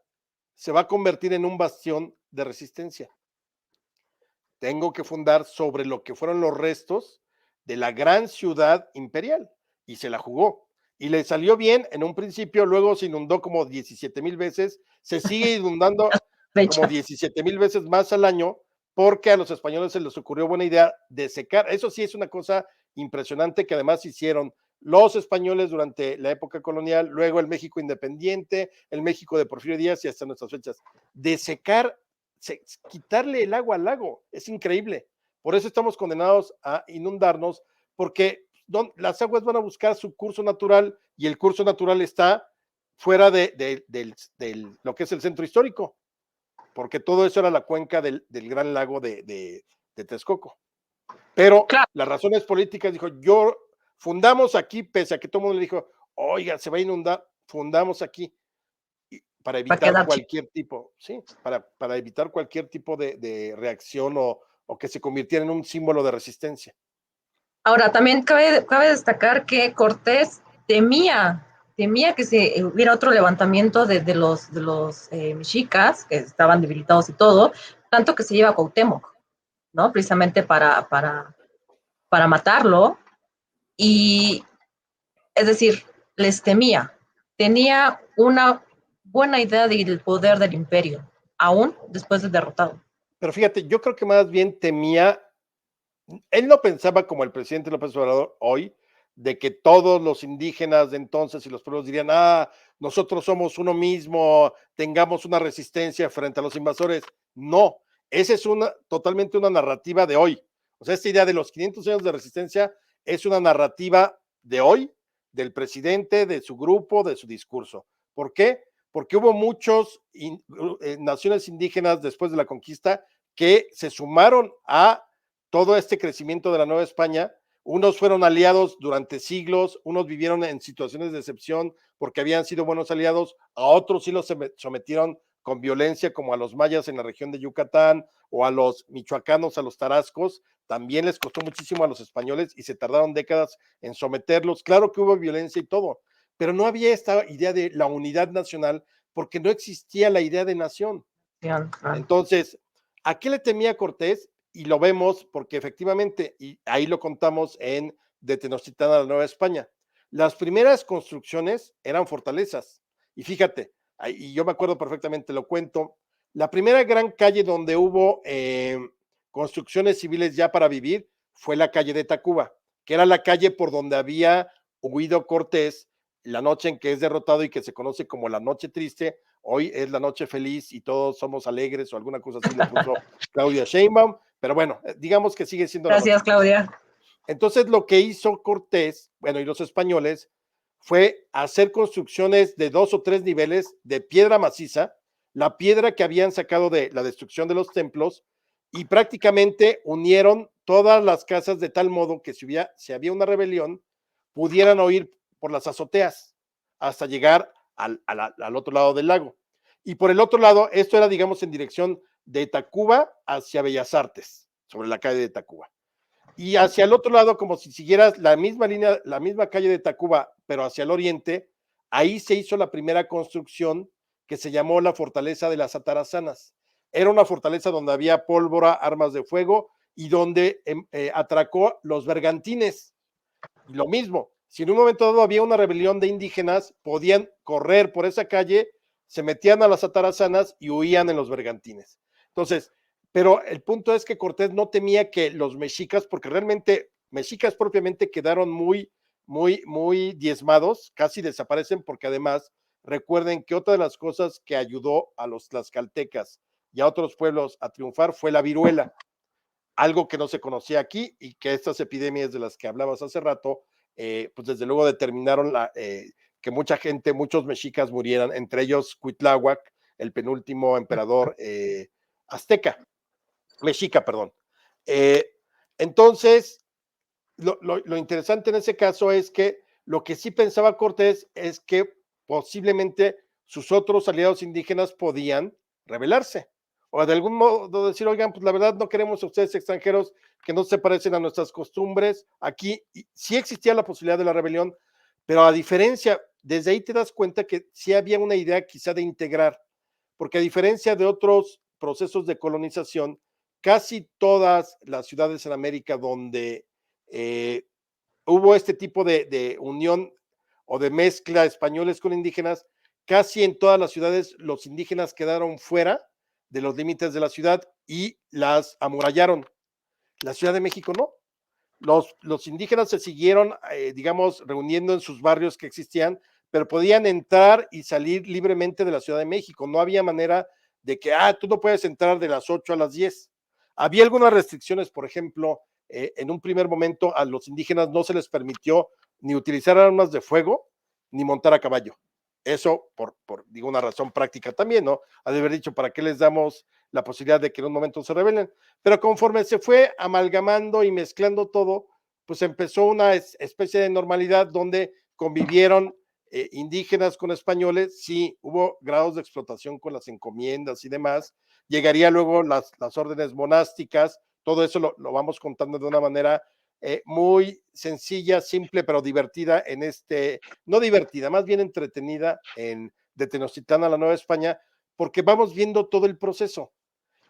se va a convertir en un bastión de resistencia. Tengo que fundar sobre lo que fueron los restos de la gran ciudad imperial, y se la jugó. Y le salió bien en un principio, luego se inundó como 17,000 veces, se sigue inundando como 17,000 veces más al año, porque a los españoles se les ocurrió buena idea de secar. Eso sí es una cosa impresionante que además hicieron los españoles durante la época colonial, luego el México independiente, el México de Porfirio Díaz y hasta nuestras fechas, de secar, quitarle el agua al lago. Es increíble. Por eso estamos condenados a inundarnos, porque las aguas van a buscar su curso natural, y el curso natural está fuera de lo que es el centro histórico, porque todo eso era la cuenca del gran lago de Texcoco. Pero Claro, las razones políticas, dijo, yo fundamos aquí, pese a que todo el mundo le dijo, oiga, se va a inundar, fundamos aquí, para para evitar quedar chico. cualquier tipo, sí, para evitar cualquier tipo de reacción o que se convirtiera en un símbolo de resistencia. Ahora, también cabe destacar que Cortés temía que se hubiera otro levantamiento de los mexicas, que estaban debilitados y todo, tanto que se lleva a Cuauhtémoc, ¿no? Precisamente para matarlo. Y, es decir, les temía. Tenía una buena idea del poder del imperio, aún después de derrotado. Pero fíjate, yo creo que más bien temía, él no pensaba como el presidente López Obrador hoy, de que todos los indígenas de entonces y los pueblos dirían, nosotros somos uno mismo, tengamos una resistencia frente a los invasores. No, esa es totalmente una narrativa de hoy. O sea, esta idea de los 500 años de resistencia es una narrativa de hoy, del presidente, de su grupo, de su discurso. ¿Por qué? Porque hubo muchas naciones indígenas después de la conquista que se sumaron a todo este crecimiento de la Nueva España. Unos fueron aliados durante siglos, unos vivieron en situaciones de excepción porque habían sido buenos aliados, a otros sí los sometieron con violencia, como a los mayas en la región de Yucatán, o a los michoacanos, a los tarascos. También les costó muchísimo a los españoles y se tardaron décadas en someterlos. Claro que hubo violencia y todo, pero no había esta idea de la unidad nacional porque no existía la idea de nación. Entonces, ¿a qué le temía Cortés? Y lo vemos porque efectivamente, y ahí lo contamos en De Tenochtitlán a la Nueva España, las primeras construcciones eran fortalezas. Y fíjate, y yo me acuerdo perfectamente, lo cuento, la primera gran calle donde hubo construcciones civiles ya para vivir fue la calle de Tacuba, que era la calle por donde había huido Cortés la noche en que es derrotado y que se conoce como la noche triste. Hoy es la noche feliz y todos somos alegres o alguna cosa así le puso Claudia Sheinbaum, pero bueno, digamos que sigue siendo la Gracias, base. Claudia. Entonces lo que hizo Cortés, bueno, y los españoles, fue hacer construcciones de 2 o 3 niveles de piedra maciza, la piedra que habían sacado de la destrucción de los templos, y prácticamente unieron todas las casas de tal modo que si había una rebelión, pudieran oír por las azoteas hasta llegar al otro lado del lago. Y por el otro lado, esto era, digamos, en dirección de Tacuba hacia Bellas Artes, sobre la calle de Tacuba. Y hacia el otro lado, como si siguieras la misma línea, la misma calle de Tacuba, pero hacia el oriente, ahí se hizo la primera construcción que se llamó la Fortaleza de las Atarazanas. Era una fortaleza donde había pólvora, armas de fuego y donde atracó los bergantines. Y lo mismo, si en un momento dado había una rebelión de indígenas, podían correr por esa calle, se metían a las atarazanas y huían en los bergantines. Entonces, pero el punto es que Cortés no temía que los mexicas, porque realmente mexicas propiamente quedaron muy diezmados, casi desaparecen, porque además recuerden que otra de las cosas que ayudó a los tlaxcaltecas y a otros pueblos a triunfar fue la viruela, algo que no se conocía aquí y que estas epidemias de las que hablabas hace rato, pues desde luego determinaron que mucha gente, muchos mexicas murieran, entre ellos Cuitláhuac, el penúltimo emperador azteca, mexica, perdón. Eh, entonces, lo interesante en ese caso es que lo que sí pensaba Cortés es que posiblemente sus otros aliados indígenas podían rebelarse o de algún modo decir, oigan, pues la verdad no queremos a ustedes extranjeros que no se parecen a nuestras costumbres. Aquí sí existía la posibilidad de la rebelión, pero a diferencia, desde ahí te das cuenta que sí había una idea quizá de integrar, porque a diferencia de otros procesos de colonización, casi todas las ciudades en América donde eh, hubo este tipo de unión o de mezcla españoles con indígenas, casi en todas las ciudades los indígenas quedaron fuera de los límites de la ciudad y las amurallaron. La Ciudad de México no. Los indígenas se siguieron, digamos, reuniendo en sus barrios que existían, pero podían entrar y salir libremente de la Ciudad de México. No había manera de que, tú no puedes entrar de las 8 a las 10. Había algunas restricciones, por ejemplo, en un primer momento a los indígenas no se les permitió ni utilizar armas de fuego ni montar a caballo. Eso digo, una razón práctica también, ¿no? Ha de haber dicho, ¿para qué les damos la posibilidad de que en un momento se rebelen? Pero conforme se fue amalgamando y mezclando todo, pues empezó una especie de normalidad donde convivieron indígenas con españoles, sí, hubo grados de explotación con las encomiendas y demás, llegaría luego las órdenes monásticas, todo eso lo vamos contando de una manera muy sencilla, simple, pero divertida no divertida, más bien entretenida de Tenochtitlán a la Nueva España, porque vamos viendo todo el proceso.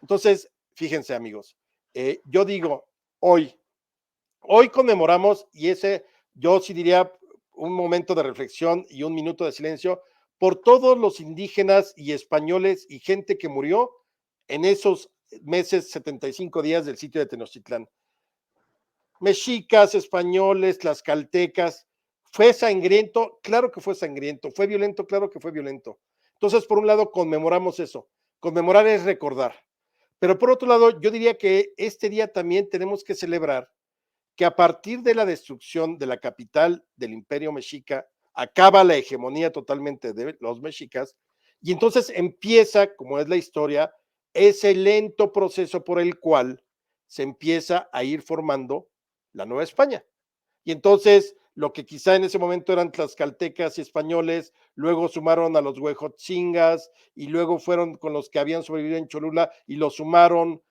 Entonces, fíjense amigos, yo digo, hoy conmemoramos, y yo sí diría un momento de reflexión y un minuto de silencio por todos los indígenas y españoles y gente que murió en esos meses, 75 días del sitio de Tenochtitlán. Mexicas, españoles, tlaxcaltecas, ¿fue sangriento? Claro que fue sangriento. ¿Fue violento? Claro que fue violento. Entonces, por un lado, conmemoramos eso. Conmemorar es recordar. Pero por otro lado, yo diría que este día también tenemos que celebrar que a partir de la destrucción de la capital del imperio mexica, acaba la hegemonía totalmente de los mexicas, y entonces empieza, como es la historia, ese lento proceso por el cual se empieza a ir formando la Nueva España. Y entonces, lo que quizá en ese momento eran tlaxcaltecas y españoles, luego sumaron a los huejotzingas y luego fueron con los que habían sobrevivido en Cholula y los sumaron,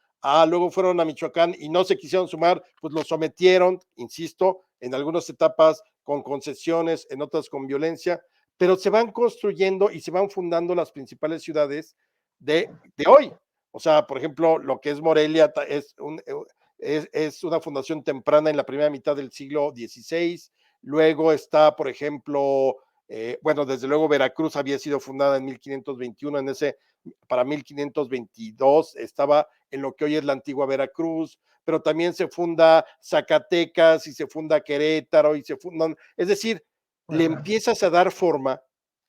luego fueron a Michoacán y no se quisieron sumar, pues los sometieron, insisto, en algunas etapas con concesiones, en otras con violencia, pero se van construyendo y se van fundando las principales ciudades de hoy. O sea, por ejemplo, lo que es Morelia es una fundación temprana en la primera mitad del siglo XVI. Luego está, por ejemplo, bueno, desde luego Veracruz había sido fundada en 1521, para 1522 estaba en lo que hoy es la antigua Veracruz, pero también se funda Zacatecas y se funda Querétaro y se fundan, es decir, le empiezas a dar forma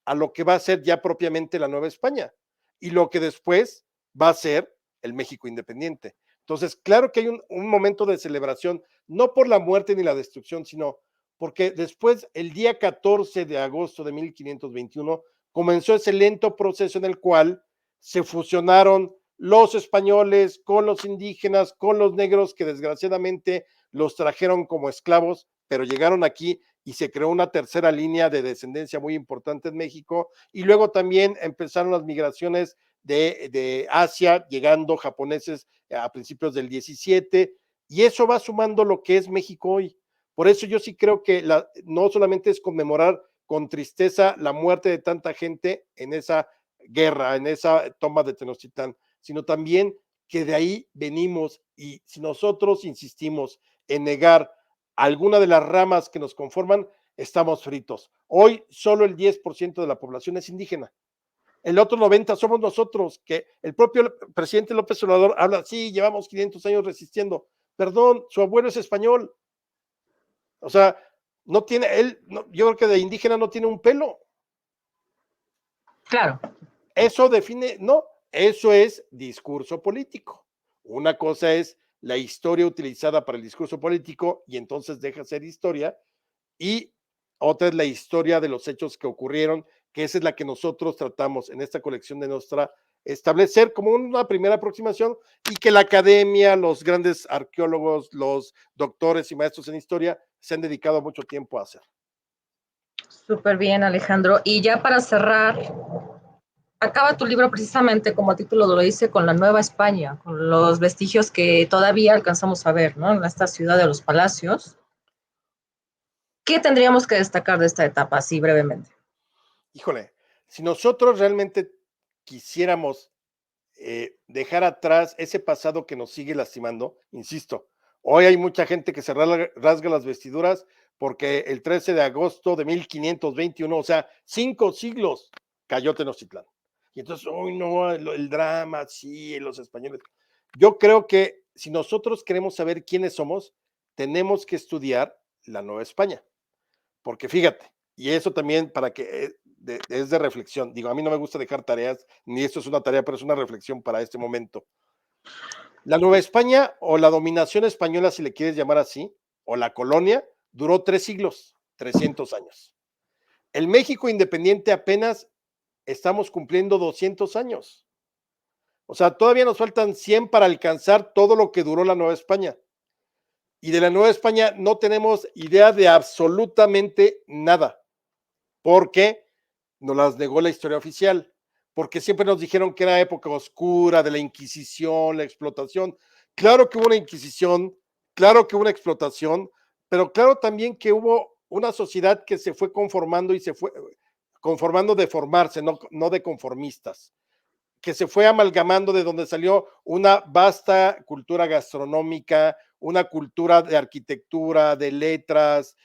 a lo que va a ser ya propiamente la Nueva España y lo que después va a ser el México independiente. Entonces, claro que hay un momento de celebración, no por la muerte ni la destrucción, sino porque después, el día 14 de agosto de 1521, comenzó ese lento proceso en el cual se fusionaron los españoles con los indígenas, con los negros, que desgraciadamente los trajeron como esclavos, pero llegaron aquí y se creó una tercera línea de descendencia muy importante en México, y luego también empezaron las migraciones de Asia, llegando japoneses a principios del 17, y eso va sumando lo que es México hoy. Por eso yo sí creo que no solamente es conmemorar con tristeza la muerte de tanta gente en esa guerra, en esa toma de Tenochtitlán, sino también que de ahí venimos, y si nosotros insistimos en negar alguna de las ramas que nos conforman, estamos fritos. Hoy solo el 10% de la población es indígena. El otro 90% somos nosotros, que el propio presidente López Obrador habla, sí, llevamos 500 años resistiendo. Perdón, su abuelo es español. O sea, no tiene, él, no, yo creo que de indígena no tiene un pelo. Claro. Eso define, no, eso es discurso político. Una cosa es la historia utilizada para el discurso político y entonces deja de ser historia, y otra es la historia de los hechos que ocurrieron, que esa es la que nosotros tratamos en esta colección de Nostra establecer como una primera aproximación, y que la academia, los grandes arqueólogos, los doctores y maestros en historia se han dedicado mucho tiempo a hacer. Súper bien, Alejandro. Y ya para cerrar, acaba tu libro precisamente, como título lo dice, con la Nueva España, con los vestigios que todavía alcanzamos a ver, ¿no? En esta ciudad de los palacios. ¿Qué tendríamos que destacar de esta etapa, así brevemente? Híjole, si nosotros realmente quisiéramos dejar atrás ese pasado que nos sigue lastimando, insisto, hoy hay mucha gente que se rasga las vestiduras porque el 13 de agosto de 1521, o sea, 5 siglos, cayó Tenochtitlán. Y entonces, uy, no, el drama, sí, los españoles. Yo creo que si nosotros queremos saber quiénes somos, tenemos que estudiar la Nueva España. Porque fíjate, y eso también para que es de reflexión. Digo, a mí no me gusta dejar tareas, ni esto es una tarea, pero es una reflexión para este momento. La Nueva España, o la dominación española, si le quieres llamar así, o la colonia, duró 3 siglos, 300 años. El México independiente apenas estamos cumpliendo 200 años. O sea, todavía nos faltan 100 para alcanzar todo lo que duró la Nueva España. Y de la Nueva España no tenemos idea de absolutamente nada, porque nos las negó la historia oficial, porque siempre nos dijeron que era época oscura de la Inquisición, la explotación. Claro que hubo una Inquisición, claro que hubo una explotación, pero claro también que hubo una sociedad que se fue conformando y se fue conformando de formarse, no de conformistas, que se fue amalgamando, de donde salió una vasta cultura gastronómica, una cultura de arquitectura, de letras,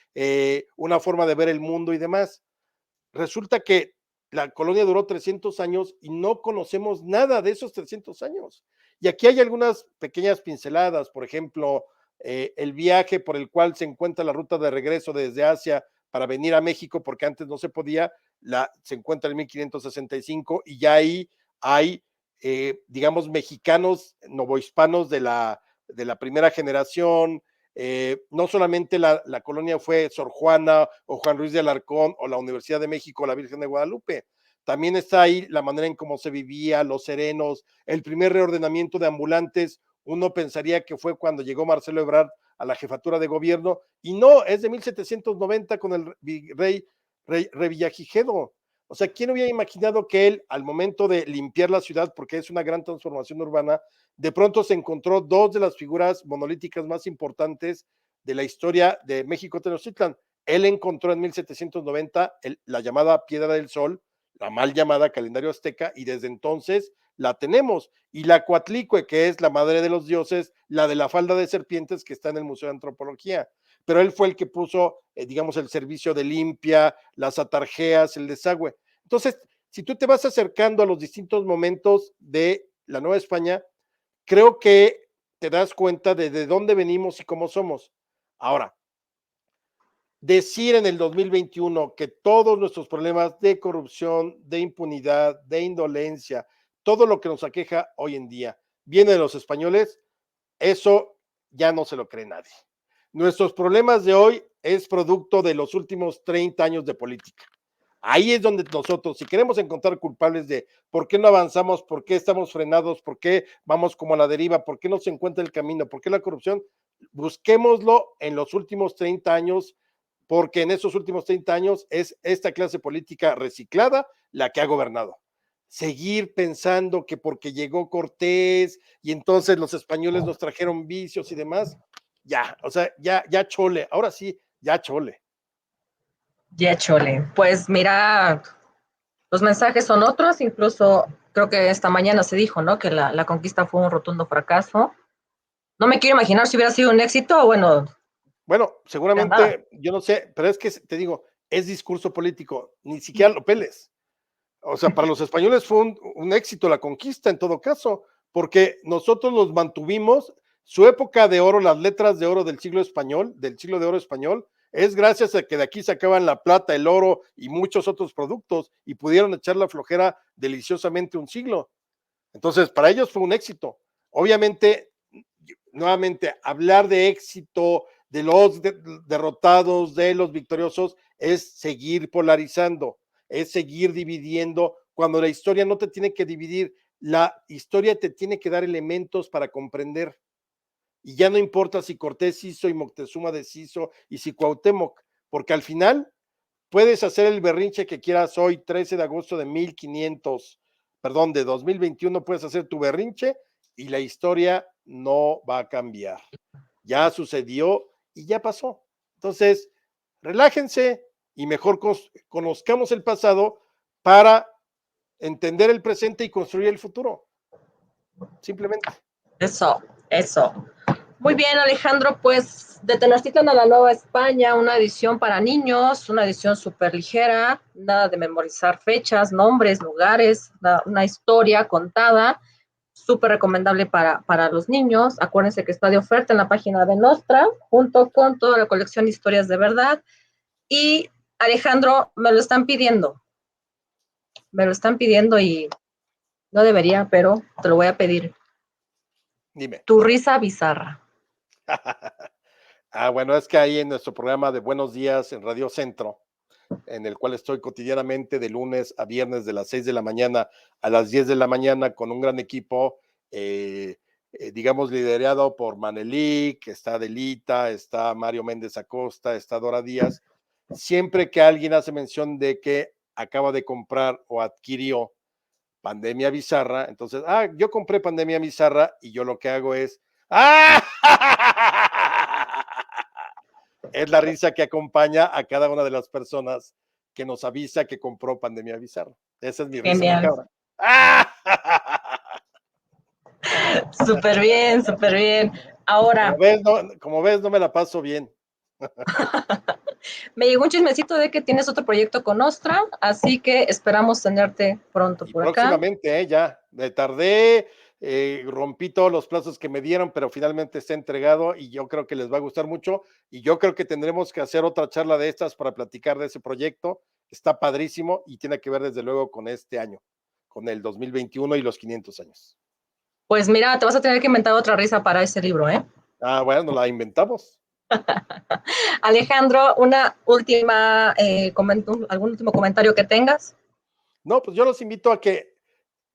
una forma de ver el mundo y demás. Resulta que la colonia duró 300 años y no conocemos nada de esos 300 años. Y aquí hay algunas pequeñas pinceladas, por ejemplo, el viaje por el cual se encuentra la ruta de regreso desde Asia para venir a México, porque antes no se podía, se encuentra en 1565, y ya ahí hay, digamos, mexicanos novohispanos de la primera generación. No solamente la colonia fue Sor Juana o Juan Ruiz de Alarcón o la Universidad de México o la Virgen de Guadalupe, también está ahí la manera en cómo se vivía, los serenos, el primer reordenamiento de ambulantes. Uno pensaría que fue cuando llegó Marcelo Ebrard a la jefatura de gobierno, y no, es de 1790 con el rey Revillagigedo. O sea, ¿quién hubiera imaginado que él, al momento de limpiar la ciudad, porque es una gran transformación urbana, de pronto se encontró dos de las figuras monolíticas más importantes de la historia de México Tenochtitlan? Él encontró en 1790 la llamada Piedra del Sol, la mal llamada calendario azteca, y desde entonces la tenemos. Y la Coatlicue, que es la madre de los dioses, la de la falda de serpientes, que está en el Museo de Antropología. Pero él fue el que puso, digamos, el servicio de limpia, las atarjeas, el desagüe. Entonces, si tú te vas acercando a los distintos momentos de la Nueva España, creo que te das cuenta de dónde venimos y cómo somos. Ahora, decir en el 2021 que todos nuestros problemas de corrupción, de impunidad, de indolencia, todo lo que nos aqueja hoy en día, viene de los españoles, eso ya no se lo cree nadie. Nuestros problemas de hoy es producto de los últimos 30 años de política. Ahí es donde nosotros, si queremos encontrar culpables de por qué no avanzamos, por qué estamos frenados, por qué vamos como a la deriva, por qué no se encuentra el camino, por qué la corrupción, busquémoslo en los últimos 30 años, porque en esos últimos 30 años es esta clase política reciclada la que ha gobernado. Seguir pensando que porque llegó Cortés y entonces los españoles nos trajeron vicios y demás, ya, o sea, ya chole, ahora sí, ya chole. Ya, chole. Pues mira, los mensajes son otros, incluso creo que esta mañana se dijo, ¿no? Que la conquista fue un rotundo fracaso. No me quiero imaginar si hubiera sido un éxito, bueno, Bueno, ya nada. seguramente, yo no sé, pero es que te digo, es discurso político, ni siquiera lo peles. O sea, para los españoles fue un éxito la conquista en todo caso, porque nosotros los mantuvimos, su época de oro, las letras de oro del siglo español, del siglo de oro español, es gracias a que de aquí sacaban la plata, el oro y muchos otros productos y pudieron echar la flojera deliciosamente un siglo. Entonces, para ellos fue un éxito. Obviamente, nuevamente, hablar de éxito, de los derrotados, de los victoriosos, es seguir polarizando, es seguir dividiendo, cuando la historia no te tiene que dividir, la historia te tiene que dar elementos para comprender. Y ya no importa si Cortés hizo y Moctezuma deshizo y si Cuauhtémoc, porque al final puedes hacer el berrinche que quieras hoy, 13 de agosto de 1500, perdón, de 2021, puedes hacer tu berrinche y la historia no va a cambiar. Ya sucedió y ya pasó. Entonces, relájense y mejor conozcamos el pasado para entender el presente y construir el futuro. Simplemente. Eso. Muy bien, Alejandro, pues de Tenochtitlan a la Nueva España, una edición para niños, una edición súper ligera, nada de memorizar fechas, nombres, lugares, una historia contada, súper recomendable para los niños. Acuérdense que está de oferta en la página de Nostra, junto con toda la colección de historias de verdad. Y Alejandro, me lo están pidiendo y no debería, pero te lo voy a pedir. Dime. Tu risa bizarra. Bueno, es que ahí en nuestro programa de Buenos Días en Radio Centro, en el cual estoy cotidianamente de lunes a viernes de las 6 de la mañana a las 10 de la mañana con un gran equipo, digamos, liderado por Manelik, está Delita, está Mario Méndez Acosta, está Dora Díaz. Siempre que alguien hace mención de que acaba de comprar o adquirió Pandemia Bizarra, entonces, yo compré Pandemia Bizarra y yo lo que hago es, ¡ah! Es la risa que acompaña a cada una de las personas que nos avisa que compró Pandemia Bizarra. Esa es mi risa Genial. macabra. ¡Ah! Súper bien, súper bien. Ahora, Como ves, no me la paso bien. me llegó un chismecito de que tienes otro proyecto con Ostra, así que esperamos tenerte pronto Y por acá. próximamente, ya, me tardé, rompí todos los plazos que me dieron, pero finalmente está entregado y yo creo que les va a gustar mucho y yo creo que tendremos que hacer otra charla de estas para platicar de ese proyecto. Está padrísimo y tiene que ver desde luego con este año, con el 2021 y los 500 años. Pues mira, te vas a tener que inventar otra risa para ese libro, ¿eh? Bueno, la inventamos. Alejandro, una última, algún último comentario que tengas. No, pues yo los invito a que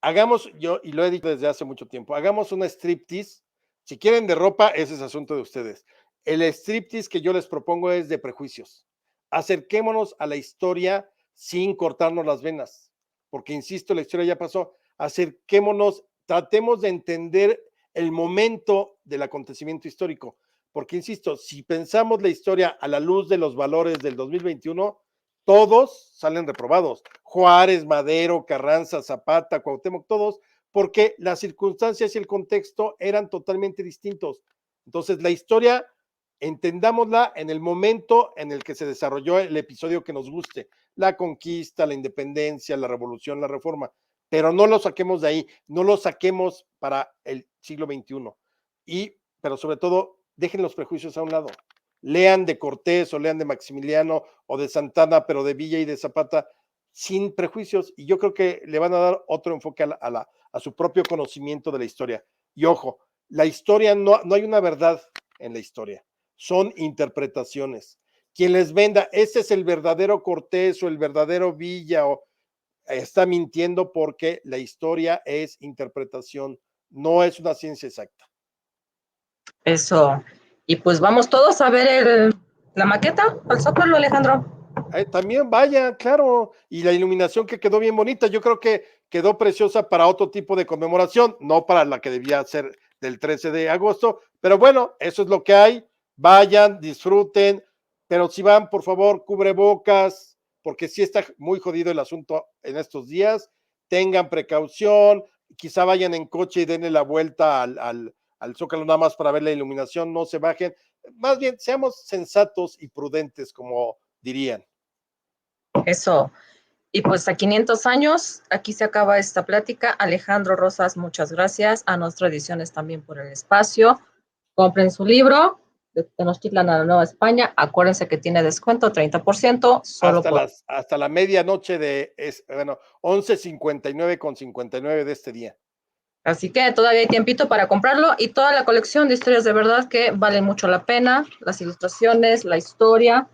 hagamos, yo, y lo he dicho desde hace mucho tiempo, hagamos una striptease. Si quieren de ropa, ese es asunto de ustedes. El striptease que yo les propongo es de prejuicios. Acerquémonos a la historia sin cortarnos las venas, porque insisto, la historia ya pasó. Acerquémonos, tratemos de entender el momento del acontecimiento histórico, porque insisto, si pensamos la historia a la luz de los valores del 2021, todos salen reprobados. Juárez, Madero, Carranza, Zapata, Cuauhtémoc, todos, porque las circunstancias y el contexto eran totalmente distintos. Entonces, la historia, entendámosla en el momento en el que se desarrolló el episodio que nos guste, la conquista, la independencia, la revolución, la reforma, pero no lo saquemos de ahí, no lo saquemos para el siglo XXI. Pero sobre todo, dejen los prejuicios a un lado. Lean de Cortés o lean de Maximiliano o de Santana, pero de Villa y de Zapata, sin prejuicios. Y yo creo que le van a dar otro enfoque a su propio conocimiento de la historia. Y ojo, La historia, no hay una verdad en la historia, son interpretaciones. Quien les venda, ese es el verdadero Cortés o el verdadero Villa, o está mintiendo, porque la historia es interpretación, no es una ciencia exacta. Eso. Y pues vamos todos a ver la maqueta al Zócalo, Alejandro. También vaya, claro, y la iluminación que quedó bien bonita, yo creo que quedó preciosa para otro tipo de conmemoración, no para la que debía ser del 13 de agosto, pero bueno, eso es lo que hay, vayan, disfruten, pero si van, por favor, cubrebocas, porque sí está muy jodido el asunto en estos días, tengan precaución, quizá vayan en coche y denle la vuelta al Zócalo nada más para ver la iluminación, no se bajen, más bien seamos sensatos y prudentes, como dirían. Eso. Y pues a 500 años, aquí se acaba esta plática. Alejandro Rosas, muchas gracias. A nuestras ediciones también por el espacio. Compren su libro de Tenochtitlan a la Nueva España. Acuérdense que tiene descuento 30%. Solo por... Hasta la medianoche de, 11:59 de este día. Así que todavía hay tiempito para comprarlo y toda la colección de historias de verdad que valen mucho la pena. Las ilustraciones, la historia.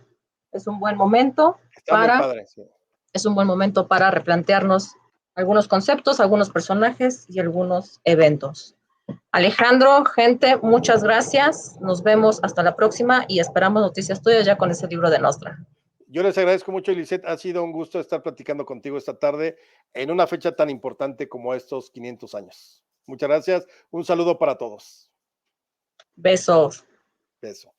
Es un buen momento Está muy padre. Sí. es un buen momento para replantearnos algunos conceptos, algunos personajes y algunos eventos. Alejandro, gente, muchas gracias. Nos vemos hasta la próxima y esperamos noticias tuyas ya con ese libro de Nostra. Yo les agradezco mucho, Lisette. Ha sido un gusto estar platicando contigo esta tarde en una fecha tan importante como estos 500 años. Muchas gracias. Un saludo para todos. Besos. Beso.